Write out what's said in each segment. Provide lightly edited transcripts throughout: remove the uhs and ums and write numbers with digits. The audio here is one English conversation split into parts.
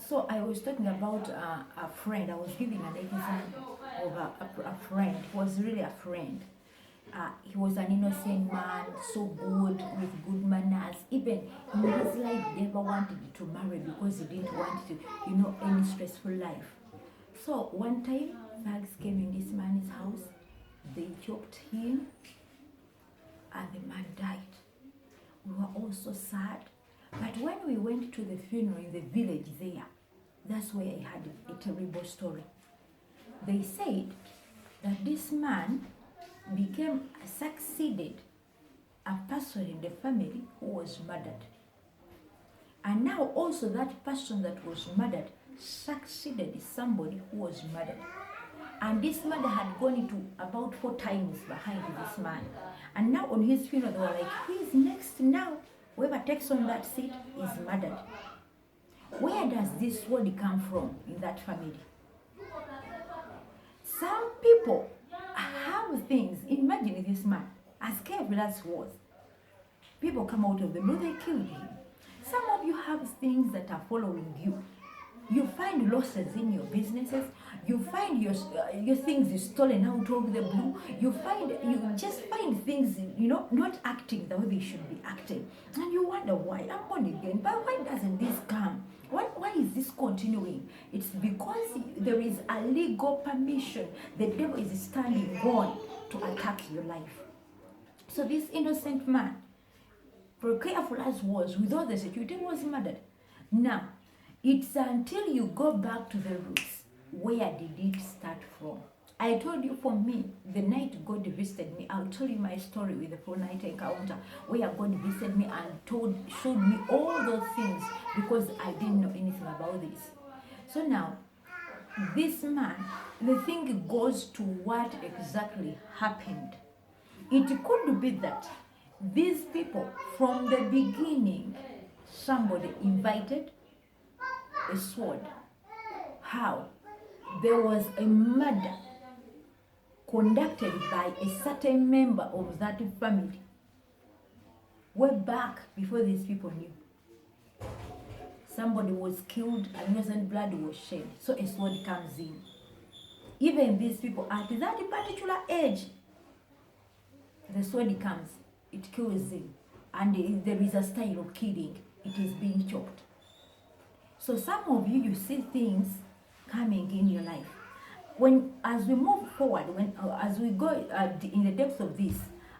So I was talking about a friend. I was giving an example of a friend. He was really a friend. He was an innocent man, so good, with good manners. Even in his life, he never wanted to marry because he didn't want to, any stressful life. So one time, thugs came in this man's house. They chopped him, and the man died. We were all so sad. But when we went to the funeral in the village there, that's where I had a terrible story. They said that this man succeeded a person in the family who was murdered. And now also that person that was murdered succeeded somebody who was murdered. And this murder had gone into about 4 times behind this man. And now on his funeral, they were like, he's next now. Whoever takes on that seat is murdered. Where does this word come from in that family? Some people have things. Imagine this man, as careful as he was. People come out of the blue, they killed him. Some of you have things that are following you. You find losses in your businesses. You find your things stolen out of the blue. You just find things, not acting the way they should be acting. And you wonder why. I'm born again, but why doesn't this come? Why is this continuing? It's because there is a legal permission. The devil is standing on to attack your life. So this innocent man, for careful as was, with all the security, was murdered. Now, it's until you go back to the roots. Where did it start from? I told you, for me, the night God visited me, I'll tell you my story with the full night encounter, where God visited me and showed me all those things because I didn't know anything about this. So now, this man, the thing goes to what exactly happened. It could be that these people, from the beginning, somebody invited a sword. How? There was a murder conducted by a certain member of that family way back before these people knew. Somebody was killed, and innocent blood was shed. So a sword comes in. Even these people, at that particular age, the sword comes, it kills them. And there is a style of killing. It is being chopped. So some of you see things coming in your life. As we move forward, as we go in the depth of this,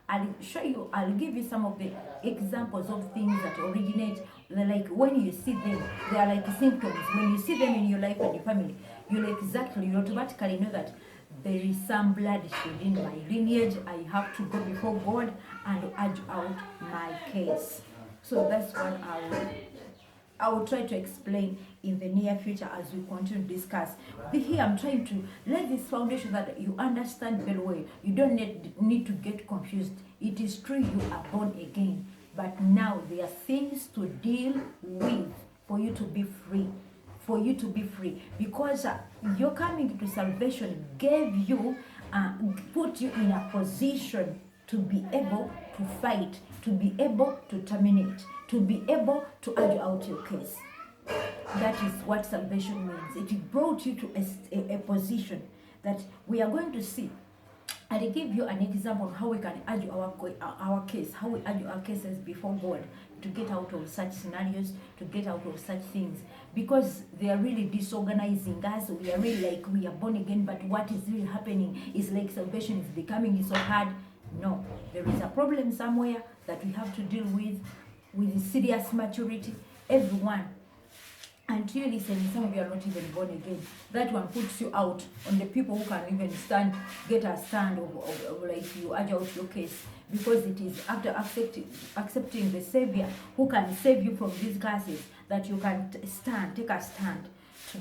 I'll give you some of the examples of things that originate. Like when you see them, they are like symptoms. When you see them in your life and your family, you automatically know that there is some bloodshed in my lineage. I have to go before God and urge out my case. So that's what I will try to explain in the near future as we continue to discuss. Here I'm trying to lay this foundation that you understand very well. You don't need to get confused. It is true you are born again, but now there are things to deal with for you to be free. For you to be free. Because your coming to salvation put you in a position to be able to fight, to be able to terminate, to be able to urge out your case. That is what salvation means. It brought you to a position that we are going to see. I'll give you an example of how we can urge our case, how we urge our cases before God to get out of such scenarios, to get out of such things. Because they are really disorganizing us. We are really like we are born again, but what is really happening is like salvation is becoming so hard. No, there is a problem somewhere that we have to deal with serious maturity. Everyone, until you listen, some of you are not even born again. That one puts you out on the people who can even get a stand of like you urge out your case. Because it is after accepting the Savior who can save you from these curses that you can take a stand to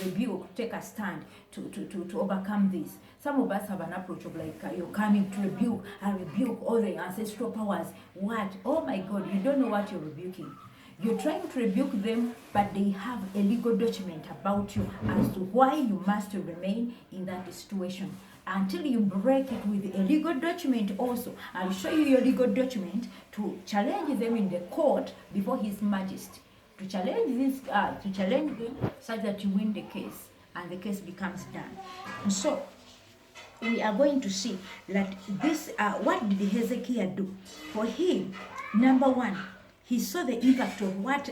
rebuke, take a stand to overcome this. Some of us have an approach of like you're coming to rebuke all the ancestral powers. What? Oh my God, you don't know what you're rebuking. You're trying to rebuke them, but they have a legal document about you as to why you must remain in that situation. Until you break it with a legal document also. I'll show you your legal document to challenge them in the court before His Majesty, to challenge them such that you win the case and the case becomes done. And so we are going to see that this, what did Hezekiah do? For him, number one, he saw the impact of what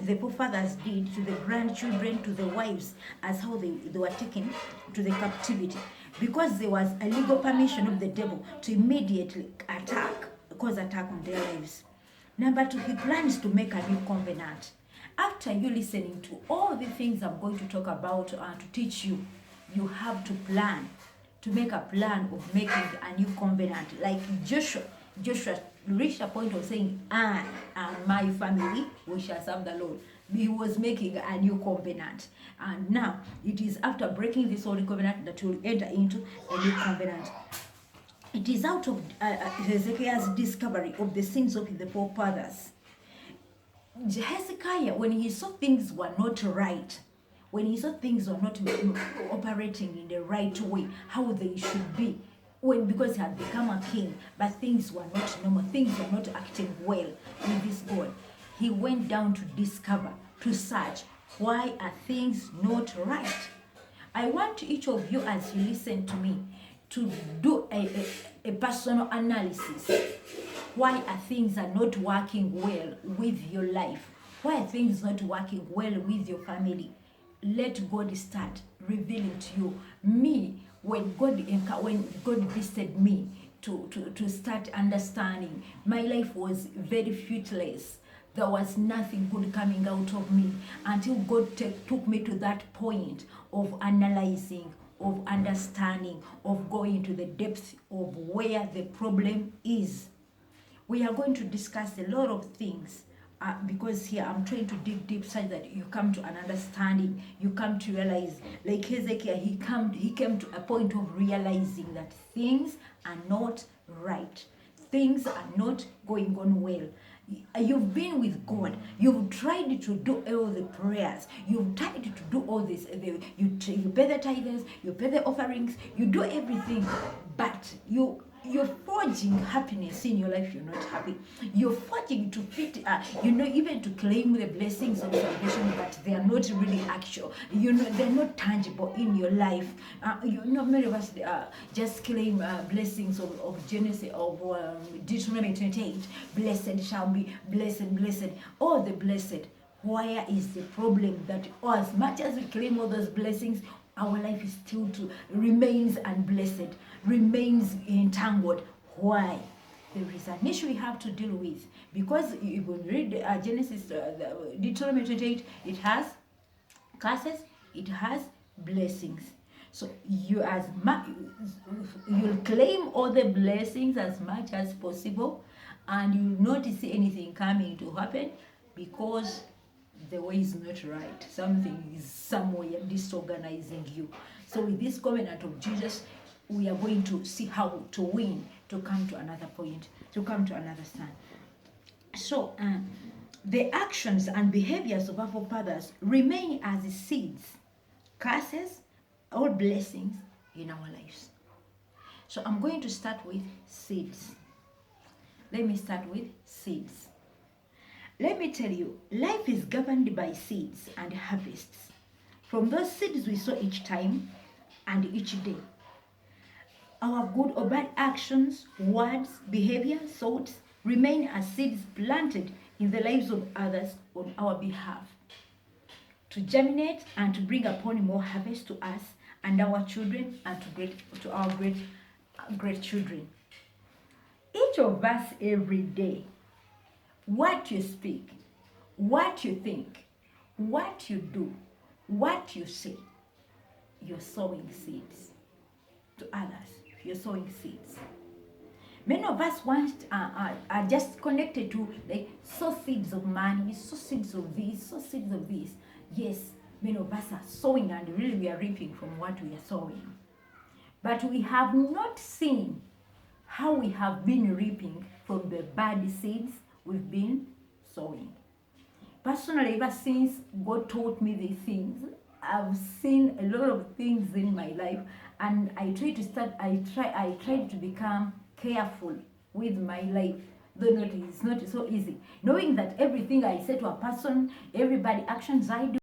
the forefathers did to the grandchildren, to the wives, as how they were taken to the captivity. Because there was a legal permission of the devil to immediately cause attack on their lives. Number two, he plans to make a new covenant. After you listening to all the things I'm going to talk about to teach you, you have to plan, to make a plan of making a new covenant. Like Joshua reached a point of saying, I and my family, we shall serve the Lord. He was making a new covenant. And now, it is after breaking this old covenant that you will enter into a new covenant. It is out of Hezekiah's discovery of the sins of the forefathers. Hezekiah, when he saw things were not right, when he saw things were not operating in the right way, how they should be, because he had become a king, but things were not normal, things were not acting well with this God, he went down to discover, to search, why are things not right? I want each of you, as you listen to me, to do a personal analysis. Why are things are not working well with your life? Why are things not working well with your family? Let God start revealing to you. Me, when God visited me to start understanding, my life was very fruitless. There was nothing good coming out of me until God took me to that point of analyzing, of understanding, of going to the depths of where the problem is. We are going to discuss a lot of things because here I'm trying to dig deep so that you come to an understanding, you come to realize, like Hezekiah, he came to a point of realizing that things are not right. Things are not going on well. You've been with God. You've tried to do all the prayers. You've tried to do all this. You pay the tithes, you pay the offerings, you do everything, but you're forging happiness in your life. You're not happy. You're forging to fit, even to claim the blessings of salvation, but they are not really actual. They're not tangible in your life. Many of us just claim blessings of Genesis, of Deuteronomy 28. Blessed shall be, blessed, all the blessed. Where is the problem? That as much as we claim all those blessings, our life is still remains unblessed, remains entangled. Why? There is an issue we have to deal with, because you will read Genesis, Deuteronomy 28, it has curses, it has blessings. So you'll claim all the blessings as much as possible, and you will not see anything coming to happen because the way is not right. Something is somewhere disorganizing you. So with this covenant of Jesus, we are going to see how to win, to come to another point, to come to another stand. So the actions and behaviors of our forefathers remain as seeds, curses, or blessings in our lives. So I'm going to start with seeds. Let me start with seeds. Let me tell you, life is governed by seeds and harvests. From those seeds we sow each time and each day. Our good or bad actions, words, behavior, thoughts remain as seeds planted in the lives of others on our behalf, to germinate and to bring upon more harvest to us and our children and to our great children. Each of us every day, what you speak, what you think, what you do, what you say, you're sowing seeds to others. You're sowing seeds. Many of us are just connected to, like, sow seeds of money, sow seeds of this, sow seeds of this. Yes, many of us are sowing, and really we are reaping from what we are sowing. But we have not seen how we have been reaping from the bad seeds we've been sowing. Personally, ever since God taught me these things, I've seen a lot of things in my life, and I tried to become careful with my life, though it's not so easy. Knowing that everything I say to a person, everybody actions I do,